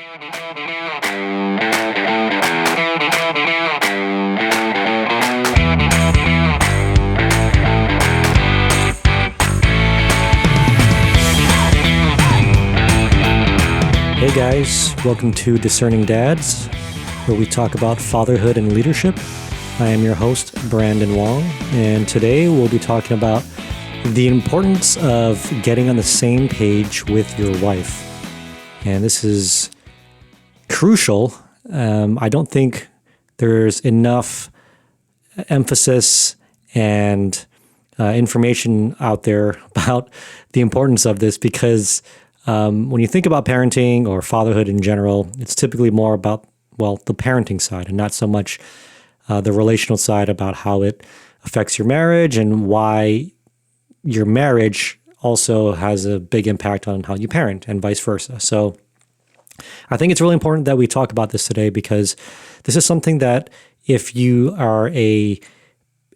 Hey guys, welcome to Discerning Dads, where we talk about fatherhood and leadership. I am your host, Brandon Wong, and today we'll be talking about the importance of getting on the same page with your wife. And this is crucial. I don't think there's enough emphasis and information out there about the importance of this because when you think about parenting or fatherhood in general, it's typically more about, the parenting side and not so much the relational side about how it affects your marriage and why your marriage also has a big impact on how you parent and vice versa. So I think it's really important that we talk about this today because this is something that if you are a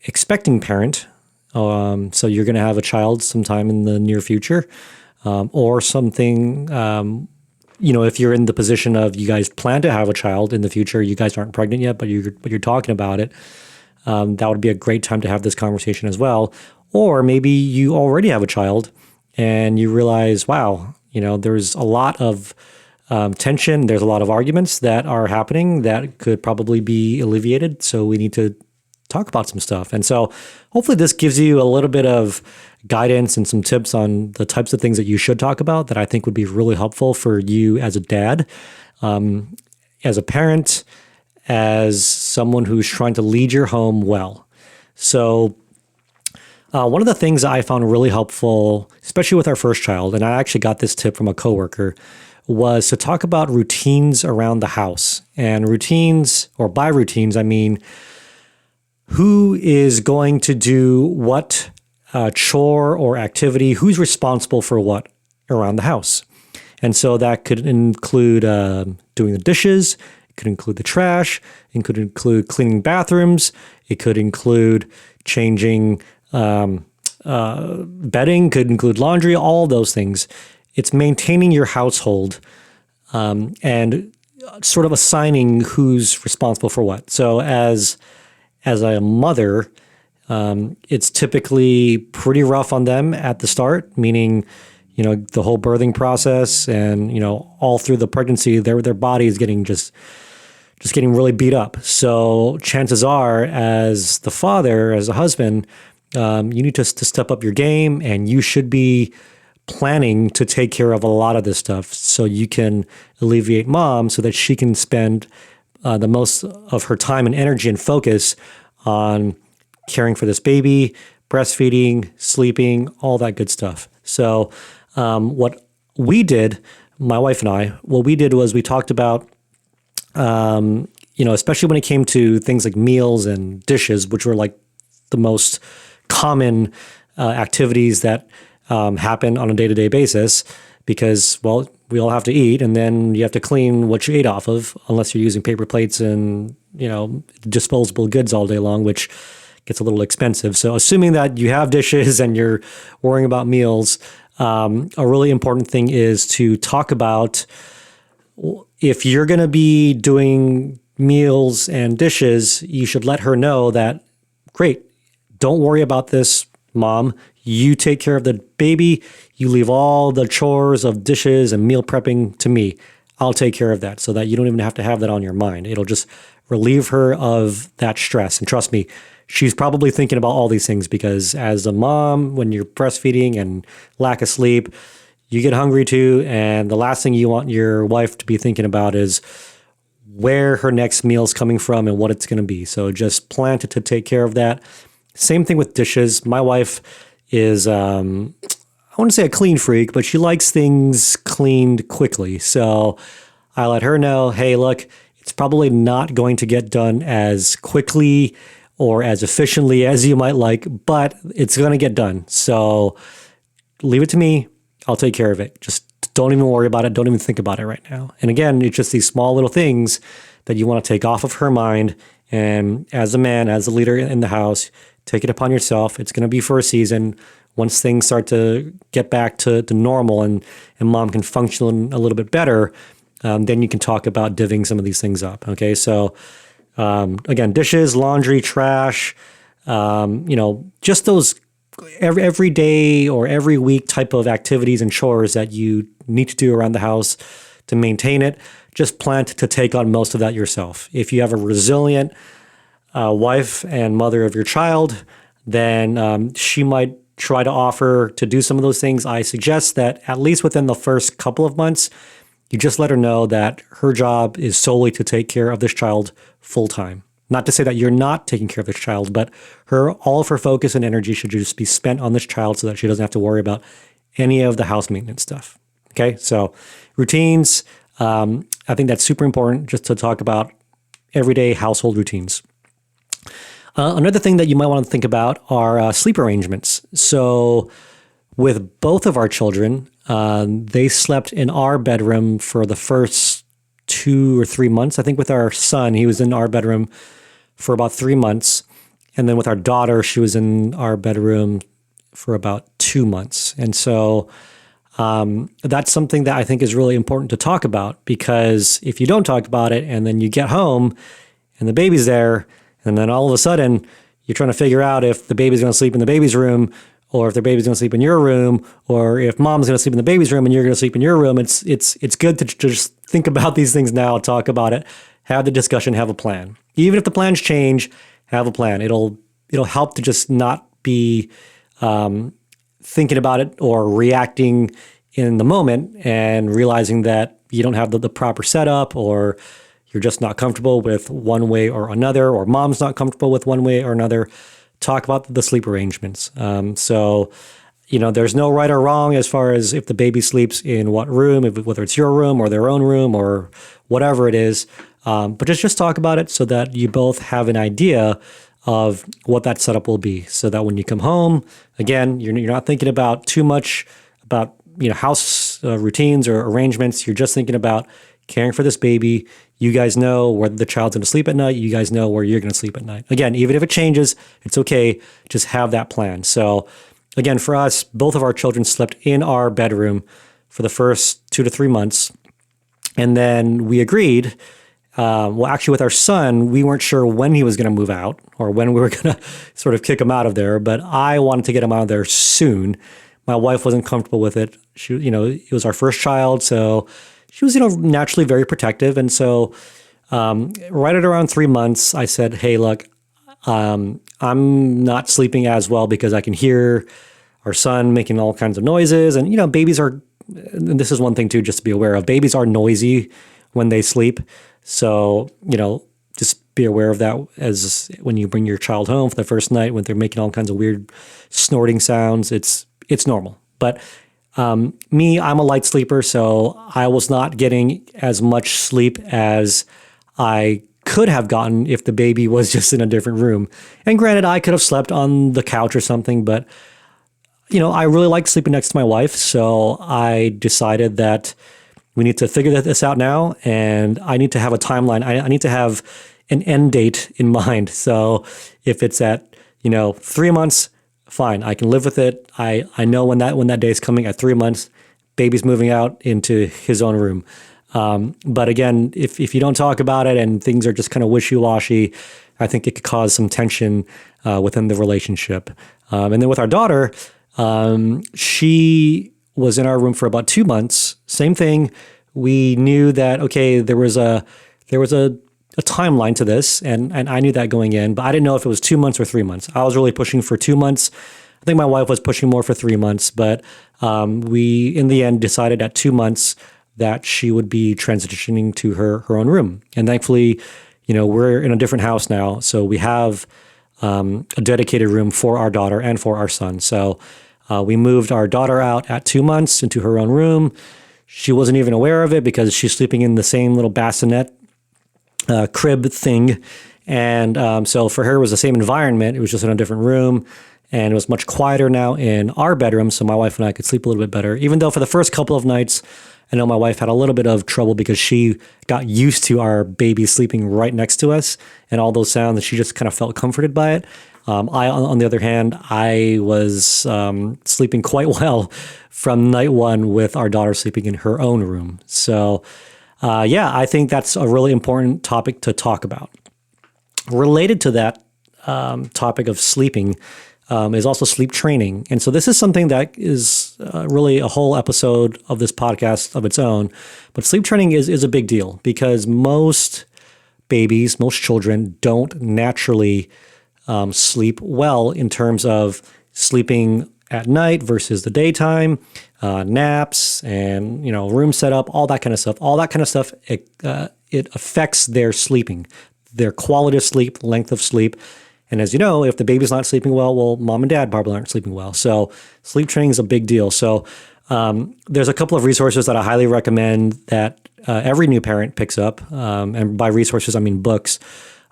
expecting parent, so you're going to have a child sometime in the near future, or something, if you're in the position of you guys plan to have a child in the future, you guys aren't pregnant yet, but you're talking about it, that would be a great time to have this conversation as well. Or maybe you already have a child and you realize, wow, there's a lot of tension, there's a lot of arguments that are happening that could probably be alleviated. So we need to talk about some stuff. And so hopefully this gives you a little bit of guidance and some tips on the types of things that you should talk about that I think would be really helpful for you as a dad, as a parent, as someone who's trying to lead your home well. So one of the things I found really helpful, especially with our first child, and I actually got this tip from a coworker, was to talk about routines around the house. And routines, or by routines, I mean who is going to do what chore or activity, who's responsible for what around the house. And so that could include doing the dishes, it could include the trash, it could include cleaning bathrooms, it could include changing bedding, could include laundry, all those things. It's maintaining your household and sort of assigning who's responsible for what. So as a mother, it's typically pretty rough on them at the start, meaning, the whole birthing process and, all through the pregnancy, their body is getting just getting really beat up. So chances are, as the father, as a husband, you need to step up your game, and you should be planning to take care of a lot of this stuff so you can alleviate mom so that she can spend the most of her time and energy and focus on caring for this baby, breastfeeding, sleeping, all that good stuff. So what we did, my wife and I, what we did was we talked about, especially when it came to things like meals and dishes, which were like the most common activities that happen on a day-to-day basis because, we all have to eat, and then you have to clean what you ate off of, unless you're using paper plates and, disposable goods all day long, which gets a little expensive. So assuming that you have dishes and you're worrying about meals, a really important thing is to talk about if you're going to be doing meals and dishes, you should let her know that, great, don't worry about this, mom. You take care of the baby. You leave all the chores of dishes and meal prepping to me. I'll take care of that so that you don't even have to have that on your mind. It'll just relieve her of that stress. And trust me, she's probably thinking about all these things because as a mom, when you're breastfeeding and lack of sleep, you get hungry too. And the last thing you want your wife to be thinking about is where her next meal is coming from and what it's going to be. So just plan to take care of that. Same thing with dishes. My wife is, I wouldn't say a clean freak, but she likes things cleaned quickly. So I let her know, hey, look, it's probably not going to get done as quickly or as efficiently as you might like, but it's going to get done. So leave it to me. I'll take care of it. Just don't even worry about it. Don't even think about it right now. And again, it's just these small little things that you want to take off of her mind. And as a man, as a leader in the house, take it upon yourself. It's going to be for a season. Once things start to get back to normal and mom can function a little bit better, then you can talk about divvying some of these things up. Okay, so again, dishes, laundry, trash, just those every day or every week type of activities and chores that you need to do around the house to maintain it. Just plan to take on most of that yourself. If you have a resilient wife and mother of your child, then she might try to offer to do some of those things. I suggest that at least within the first couple of months, you just let her know that her job is solely to take care of this child full time. Not to say that you're not taking care of this child, but all of her focus and energy should just be spent on this child so that she doesn't have to worry about any of the house maintenance stuff. Okay, so routines, I think that's super important just to talk about everyday household routines. Another thing that you might want to think about are sleep arrangements. So with both of our children, they slept in our bedroom for the first 2 or 3 months. I think with our son, he was in our bedroom for about 3 months. And then with our daughter, she was in our bedroom for about 2 months. And so that's something that I think is really important to talk about, because if you don't talk about it and then you get home and the baby's there, and then all of a sudden you're trying to figure out if the baby's going to sleep in the baby's room, or if the baby's going to sleep in your room, or if mom's going to sleep in the baby's room and you're going to sleep in your room. It's good to just think about these things now, talk about it, have the discussion, have a plan. Even if the plans change, have a plan. It'll help to just not be thinking about it or reacting in the moment and realizing that you don't have the proper setup, or you're just not comfortable with one way or another, or mom's not comfortable with one way or another. Talk about the sleep arrangements. So there's no right or wrong as far as if the baby sleeps in what room, whether it's your room or their own room or whatever it is. But just talk about it so that you both have an idea of what that setup will be, so that when you come home, again, you're not thinking about too much about house routines or arrangements. You're just thinking about caring for this baby. You guys know where the child's going to sleep at night. You guys know where you're going to sleep at night. Again, even if it changes, it's okay. Just have that plan. So again, for us, both of our children slept in our bedroom for the first 2 to 3 months. And then we agreed, actually with our son, we weren't sure when he was going to move out or when we were going to sort of kick him out of there, but I wanted to get him out of there soon. My wife wasn't comfortable with it. She, it was our first child, so she was, naturally very protective. And so right at around 3 months, I said, hey, look, I'm not sleeping as well because I can hear our son making all kinds of noises. And, babies are, and this is one thing too, just to be aware of, babies are noisy when they sleep. So, just be aware of that as when you bring your child home for the first night, when they're making all kinds of weird snorting sounds, it's normal. But me, I'm a light sleeper, so I was not getting as much sleep as I could have gotten if the baby was just in a different room. And granted, I could have slept on the couch or something, but I really like sleeping next to my wife, so I decided that we need to figure this out now, and I need to have a timeline. I need to have an end date in mind. So if it's at 3 months, fine, I can live with it. I know when that day is coming at 3 months, baby's moving out into his own room. But again, if you don't talk about it and things are just kind of wishy-washy, I think it could cause some tension within the relationship. And then with our daughter, she was in our room for about 2 months. Same thing. We knew that, okay, there was a timeline to this, and I knew that going in, but I didn't know if it was 2 months or 3 months. I was really pushing for 2 months. I think my wife was pushing more for 3 months, but we, in the end, decided at 2 months that she would be transitioning to her own room. And thankfully, we're in a different house now, so we have a dedicated room for our daughter and for our son. So we moved our daughter out at 2 months into her own room. She wasn't even aware of it because she's sleeping in the same little bassinet crib thing. And so for her, it was the same environment. It was just in a different room. And it was much quieter now in our bedroom, so my wife and I could sleep a little bit better. Even though for the first couple of nights, I know my wife had a little bit of trouble because she got used to our baby sleeping right next to us and all those sounds, and she just kind of felt comforted by it. On the other hand, I was sleeping quite well from night one with our daughter sleeping in her own room. So yeah, I think that's a really important topic to talk about. Related to that topic of sleeping is also sleep training. And so this is something that is really a whole episode of this podcast of its own. But sleep training is a big deal because most babies, most children don't naturally sleep well in terms of sleeping at night versus the daytime, naps and, room setup, all that kind of stuff. All that kind of stuff, it affects their sleeping, their quality of sleep, length of sleep. And as you know, if the baby's not sleeping well, mom and dad probably aren't sleeping well. So sleep training is a big deal. So there's a couple of resources that I highly recommend that every new parent picks up. And by resources, I mean books.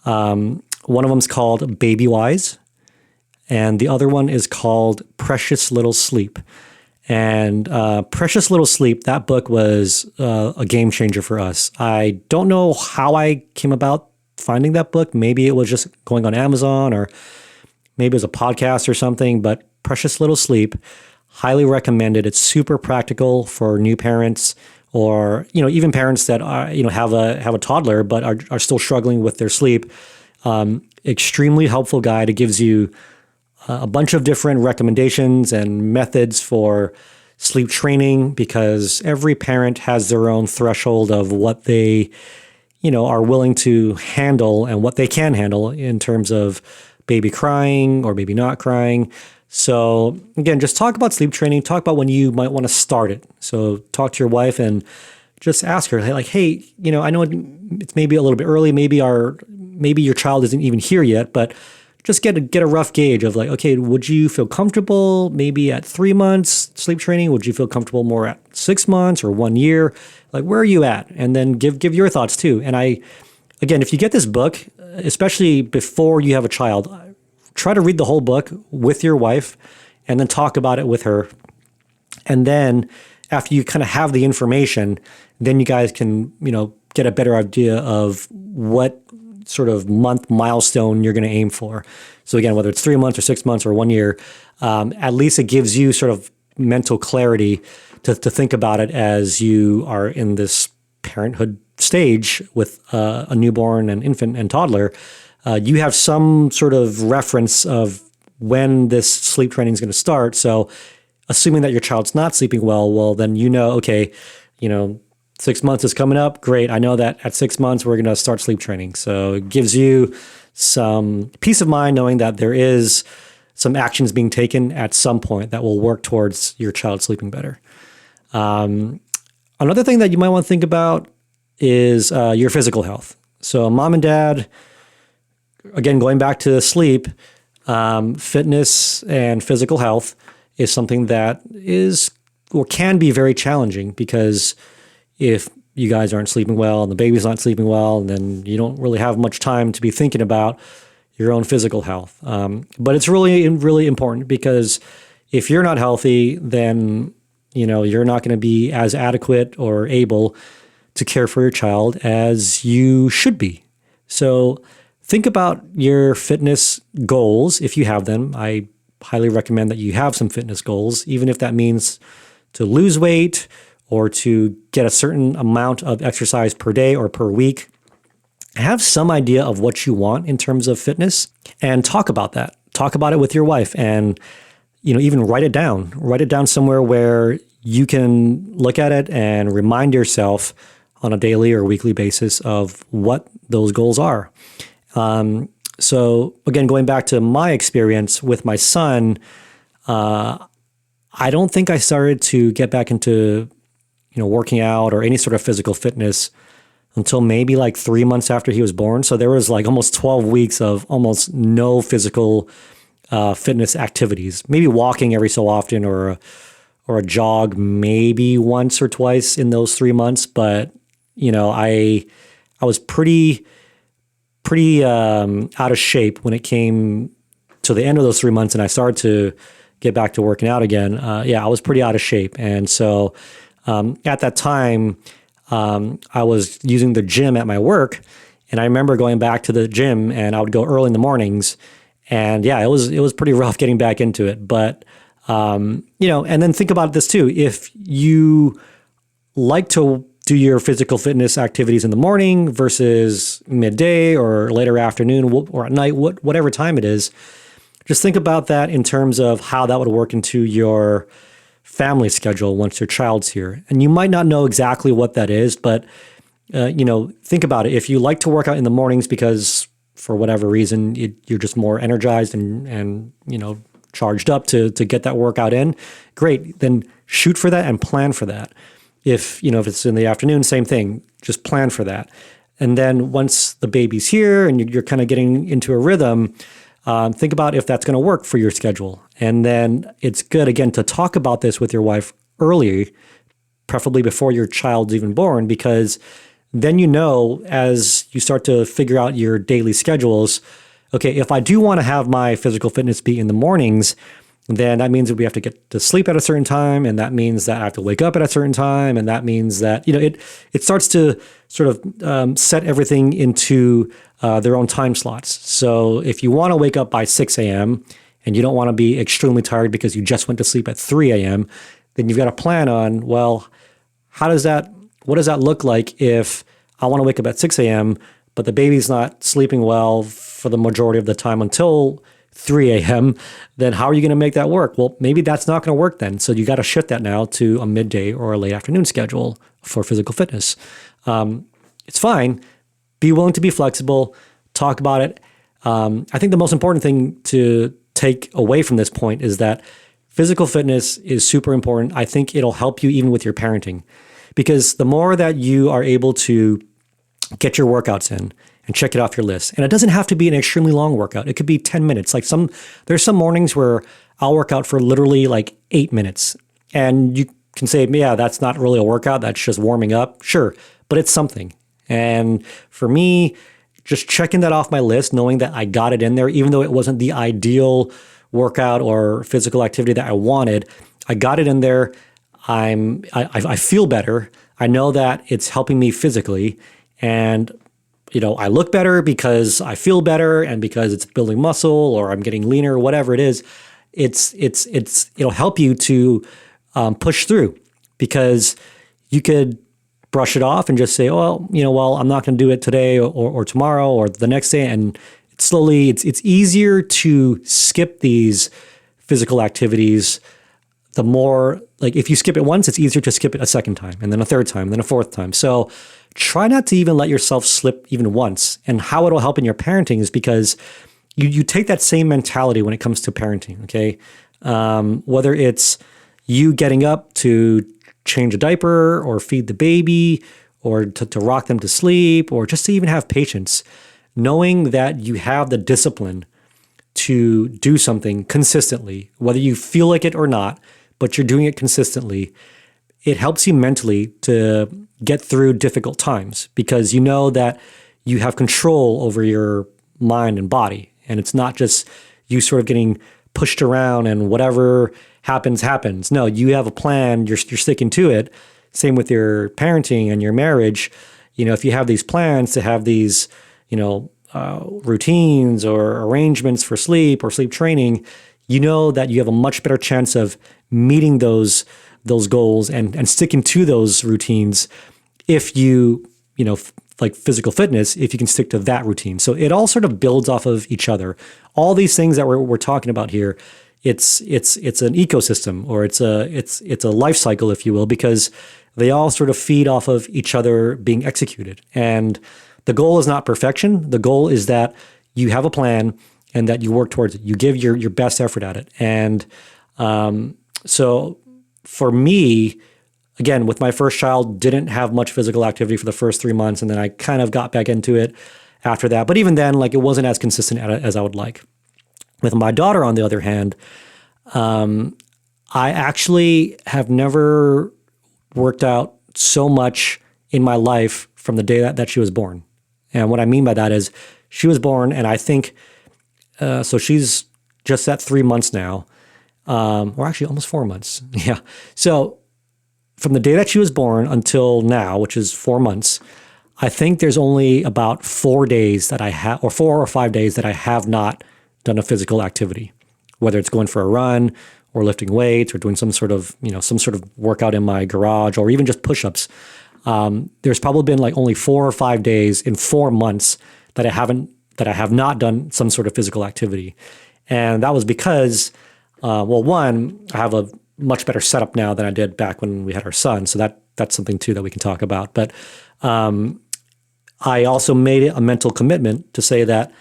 One of them is called Babywise, and the other one is called Precious Little Sleep. And Precious Little Sleep, that book was a game changer for us. I don't know how I came about finding that book. Maybe it was just going on Amazon, or maybe it was a podcast or something, but Precious Little Sleep, highly recommended. It's super practical for new parents, or, even parents that are, have a toddler, but are still struggling with their sleep. Extremely helpful guide. It gives you a bunch of different recommendations and methods for sleep training, because every parent has their own threshold of what they are willing to handle and what they can handle in terms of baby crying or baby not crying. So again, just talk about sleep training, talk about when you might want to start it. So talk to your wife and just ask her, hey, I know it's maybe a little bit early, maybe your child isn't even here yet, but just get a rough gauge of okay, would you feel comfortable maybe at 3 months sleep training? Would you feel comfortable more at 6 months or 1 year? Where are you at? And then give your thoughts too. And again, if you get this book, especially before you have a child, try to read the whole book with your wife and then talk about it with her. And then after you kind of have the information, then you guys can, get a better idea of what sort of month milestone you're going to aim for. So again, whether it's 3 months or 6 months or 1 year, at least it gives you sort of mental clarity to think about it as you are in this parenthood stage with a newborn and infant and toddler. You have some sort of reference of when this sleep training is going to start. So assuming that your child's not sleeping well, then okay, 6 months is coming up. Great. I know that at 6 months, we're going to start sleep training. So it gives you some peace of mind knowing that there is some actions being taken at some point that will work towards your child sleeping better. Another thing that you might want to think about is your physical health. So mom and dad, again, going back to sleep, fitness and physical health is something that is or can be very challenging, because if you guys aren't sleeping well and the baby's not sleeping well, then you don't really have much time to be thinking about your own physical health. But it's really, really important, because if you're not healthy, then you're not going to be as adequate or able to care for your child as you should be. So think about your fitness goals if you have them. I highly recommend that you have some fitness goals, even if that means to lose weight or to get a certain amount of exercise per day or per week. Have some idea of what you want in terms of fitness and talk about that. Talk about it with your wife, and even write it down. Write it down somewhere where you can look at it and remind yourself on a daily or weekly basis of what those goals are. So again, going back to my experience with my son, I don't think I started to get back into working out or any sort of physical fitness until maybe 3 months after he was born. So there was almost 12 weeks of almost no physical fitness activities. Maybe walking every so often, or a jog maybe once or twice in those 3 months. But I was pretty out of shape when it came to the end of those 3 months, and I started to get back to working out again. I was pretty out of shape, and so at that time, I was using the gym at my work, and I remember going back to the gym, and I would go early in the mornings, and it was pretty rough getting back into it. But and then think about this too: if you like to do your physical fitness activities in the morning versus midday or later afternoon or at night, whatever time it is. Just think about that in terms of how that would work into your family schedule once your child's here. And you might not know exactly what that is, but think about it. If you like to work out in the mornings because for whatever reason you're just more energized and charged up to get that workout in, great. Then shoot for that and plan for that. If it's in the afternoon, same thing. Just plan for that. And then once the baby's here and you're kind of getting into a rhythm, think about if that's going to work for your schedule. And then it's good, again, to talk about this with your wife early, preferably before your child's even born, because then as you start to figure out your daily schedules, okay, if I do want to have my physical fitness be in the mornings, then that means that we have to get to sleep at a certain time, and that means that I have to wake up at a certain time, and that means that it starts to sort of set everything into their own time slots. So if you want to wake up by 6 a.m. and you don't want to be extremely tired because you just went to sleep at 3 a.m., then you've got to plan on, well, what does that look like if I want to wake up at 6 a.m., but the baby's not sleeping well for the majority of the time until 3 a.m., then how are you going to make that work? Well, maybe that's not going to work then. So you got to shift that now to a midday or a late afternoon schedule for physical fitness. It's fine. Be willing to be flexible. Talk about it. I think the most important thing to take away from this point is that physical fitness is super important. I think it'll help you even with your parenting, because the more that you are able to get your workouts in and check it off your list. And it doesn't have to be an extremely long workout. It could be 10 minutes. There's some mornings where I'll work out for literally 8 minutes. And you can say, yeah, that's not really a workout. That's just warming up. Sure. But it's something. And for me, just checking that off my list, knowing that I got it in there, even though it wasn't the ideal workout or physical activity that I wanted, I got it in there. I feel better. I know that it's helping me physically. And I look better because I feel better and because it's building muscle or I'm getting leaner, whatever it is. It'll help you to push through, because you could brush it off and just say, oh, I'm not going to do it today or tomorrow or the next day. And it's easier to skip these physical activities. The more, if you skip it once, it's easier to skip it a second time and then a third time, and then a fourth time. So try not to even let yourself slip even once. And how it'll help in your parenting is because you take that same mentality when it comes to parenting, okay? Whether it's you getting up to change a diaper or feed the baby or to rock them to sleep or just to even have patience, knowing that you have the discipline to do something consistently, whether you feel like it or not, but you're doing it consistently, it helps you mentally to get through difficult times, because you know that you have control over your mind and body. And it's not just you sort of getting pushed around and whatever happens, happens. No, you have a plan, you're sticking to it. Same with your parenting and your marriage. If you have these plans to have these, routines or arrangements for sleep or sleep training, you know that you have a much better chance of meeting those goals and sticking to those routines if you like physical fitness, if you can stick to that routine. So it all sort of builds off of each other. All these things that we're talking about here, it's an ecosystem, or it's a life cycle, if you will, because they all sort of feed off of each other being executed. And the goal is not perfection. The goal is that you have a plan and that you work towards it. You give your best effort at it. And so for me, again, with my first child, didn't have much physical activity for the first 3 months, and then I kind of got back into it after that. But even then, it wasn't as consistent as I would like. With my daughter, on the other hand, I actually have never worked out so much in my life from the day that she was born. And what I mean by that is she was born, and I think, so she's just at 3 months now, or actually almost 4 months. Yeah. So from the day that she was born until now, which is 4 months, I think there's only about 4 days that I have, or 4 or 5 days that I have not done a physical activity, whether it's going for a run or lifting weights or doing some sort of workout in my garage, or even just push-ups. there's probably been like only 4 or 5 days in 4 months that I have not done some sort of physical activity. And that was because, well, one, I have a much better setup now than I did back when we had our son. So that's something too that we can talk about. But I also made it a mental commitment to say that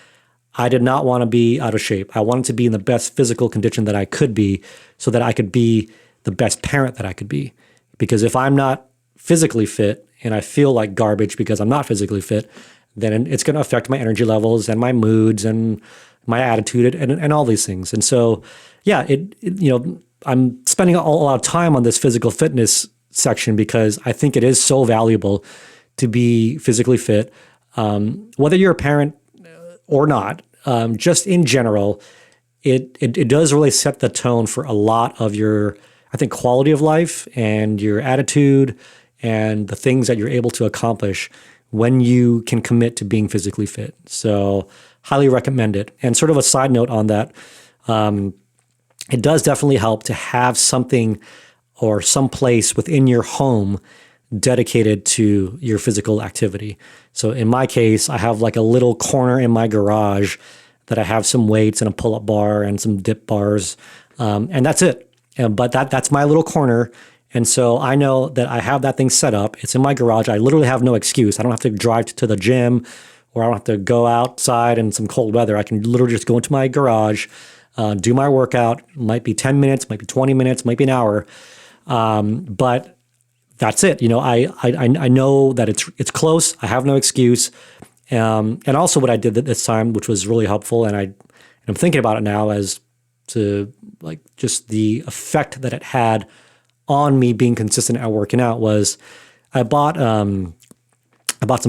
I did not want to be out of shape. I wanted to be in the best physical condition that I could be so that I could be the best parent that I could be. Because if I'm not physically fit and I feel like garbage because I'm not physically fit, then it's going to affect my energy levels and my moods and my attitude and all these things. And so, yeah, I'm spending a lot of time on this physical fitness section because I think it is so valuable to be physically fit, whether you're a parent or not. Just in general, it does really set the tone for a lot of your, I think, quality of life and your attitude and the things that you're able to accomplish when you can commit to being physically fit. So highly recommend it. And sort of a side note on that, it does definitely help to have something or some place within your home dedicated to your physical activity. So in my case, I have like a little corner in my garage that I have some weights and a pull-up bar and some dip bars, and that's it. But that's my little corner. And so I know that I have that thing set up. It's in my garage. I literally have no excuse. I don't have to drive to the gym, or I don't have to go outside in some cold weather. I can literally just go into my garage, do my workout. Might be 10 minutes, might be 20 minutes, might be an hour. But that's it. I know that it's close. I have no excuse. And also what I did this time, which was really helpful, and I'm thinking about it now as to like just the effect that it had on me being consistent at working out, was I bought some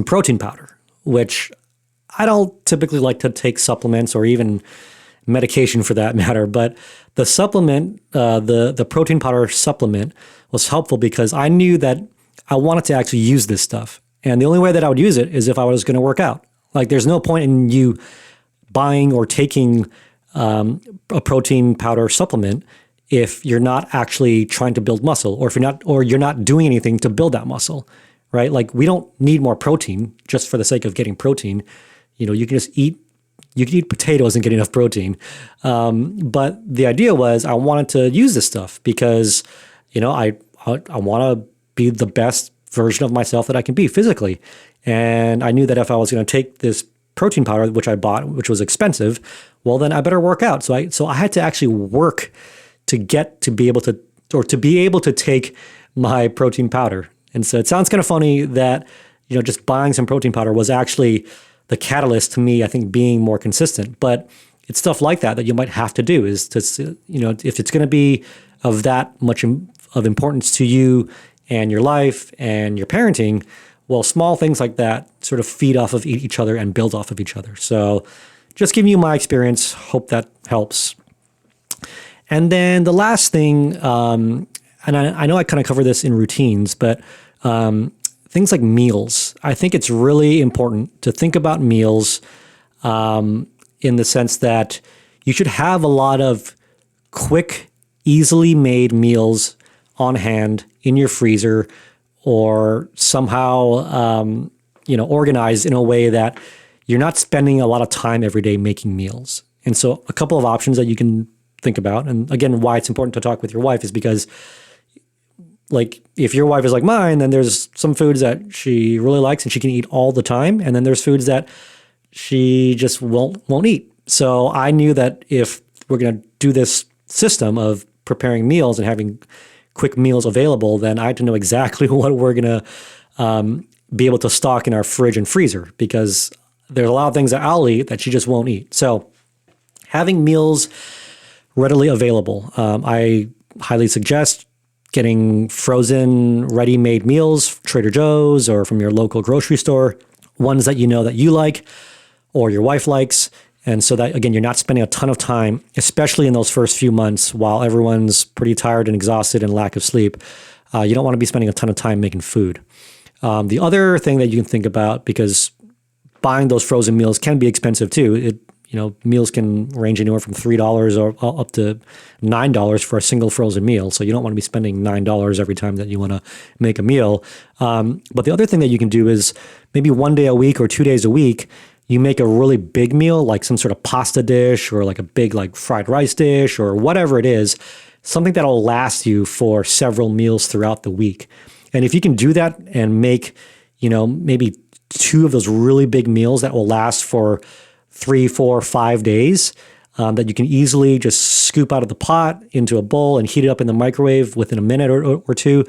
protein powder, which I don't typically like to take supplements or even medication for that matter. But the supplement, the protein powder supplement, was helpful because I knew that I wanted to actually use this stuff. And the only way that I would use it is if I was going to work out. Like, there's no point in you buying or taking a protein powder supplement if you're not actually trying to build muscle, or if you're not doing anything to build that muscle, right? Like, we don't need more protein just for the sake of getting protein. You can just eat potatoes and get enough protein. But the idea was I wanted to use this stuff because, I want to be the best version of myself that I can be physically. And I knew that if I was going to take this protein powder, which I bought, which was expensive, well, then I better work out. So I had to actually work to be able to take my protein powder. And so it sounds kind of funny that, just buying some protein powder was actually the catalyst to me, I think, being more consistent. But it's stuff like that you might have to do, is to, if it's going to be of that much of importance to you and your life and your parenting, well, small things like that sort of feed off of each other and build off of each other. So just giving you my experience, hope that helps. And then the last thing, and I know I kind of cover this in routines, but things like meals. I think it's really important to think about meals in the sense that you should have a lot of quick, easily made meals on hand in your freezer, or somehow, organized in a way that you're not spending a lot of time every day making meals. And so a couple of options that you can think about, and again, why it's important to talk with your wife is because, like, if your wife is like mine, then there's some foods that she really likes and she can eat all the time, and then there's foods that she just won't eat. So I knew that if we're going to do this system of preparing meals and having quick meals available, then I had to know exactly what we're going to be able to stock in our fridge and freezer, because there's a lot of things that I'll eat that she just won't eat. So having meals readily available, I highly suggest getting frozen, ready-made meals, Trader Joe's or from your local grocery store, ones that you know that you like or your wife likes. And so that, again, you're not spending a ton of time, especially in those first few months while everyone's pretty tired and exhausted and lack of sleep. You don't want to be spending a ton of time making food. The other thing that you can think about, because buying those frozen meals can be expensive too, meals can range anywhere from $3 or up to $9 for a single frozen meal. So you don't want to be spending $9 every time that you want to make a meal. But the other thing that you can do is maybe 1 day a week or 2 days a week, you make a really big meal, like some sort of pasta dish or like a big like fried rice dish or whatever it is, something that'll last you for several meals throughout the week. And if you can do that and make, maybe 2 of those really big meals that will last for 3, 4, 5 days, that you can easily just scoop out of the pot into a bowl and heat it up in the microwave within a minute or 2,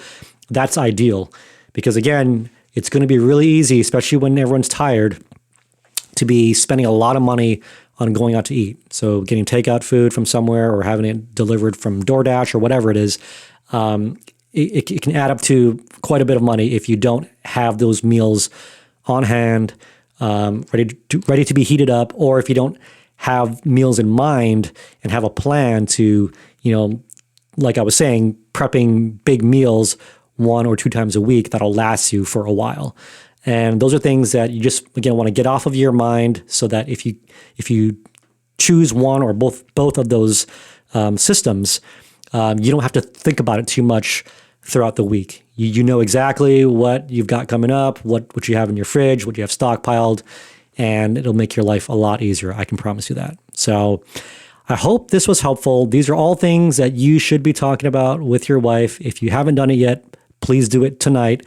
that's ideal. Because again, it's going to be really easy, especially when everyone's tired, to be spending a lot of money on going out to eat. So getting takeout food from somewhere or having it delivered from DoorDash or whatever it is, it can add up to quite a bit of money if you don't have those meals on hand, ready to be heated up, or if you don't have meals in mind and have a plan to, like I was saying, prepping big meals 1 or 2 times a week that'll last you for a while. And those are things that you just, again, want to get off of your mind so that if you choose one or both of those systems, you don't have to think about it too much throughout the week. You know exactly what you've got coming up, what you have in your fridge, what you have stockpiled, and it'll make your life a lot easier. I can promise you that. So I hope this was helpful. These are all things that you should be talking about with your wife. If you haven't done it yet, please do it tonight.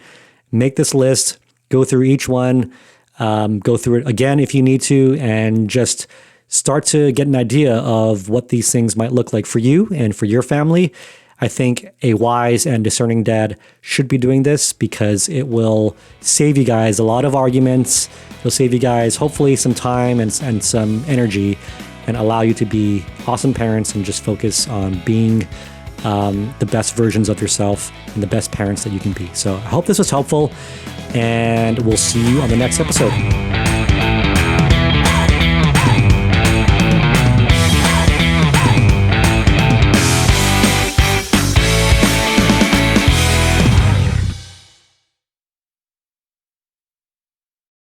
Make this list. Go through each one, go through it again if you need to, and just start to get an idea of what these things might look like for you and for your family. I think a wise and discerning dad should be doing this because it will save you guys a lot of arguments. It'll save you guys hopefully some time and some energy and allow you to be awesome parents and just focus on being the best versions of yourself and the best parents that you can be. So I hope this was helpful, and we'll see you on the next episode.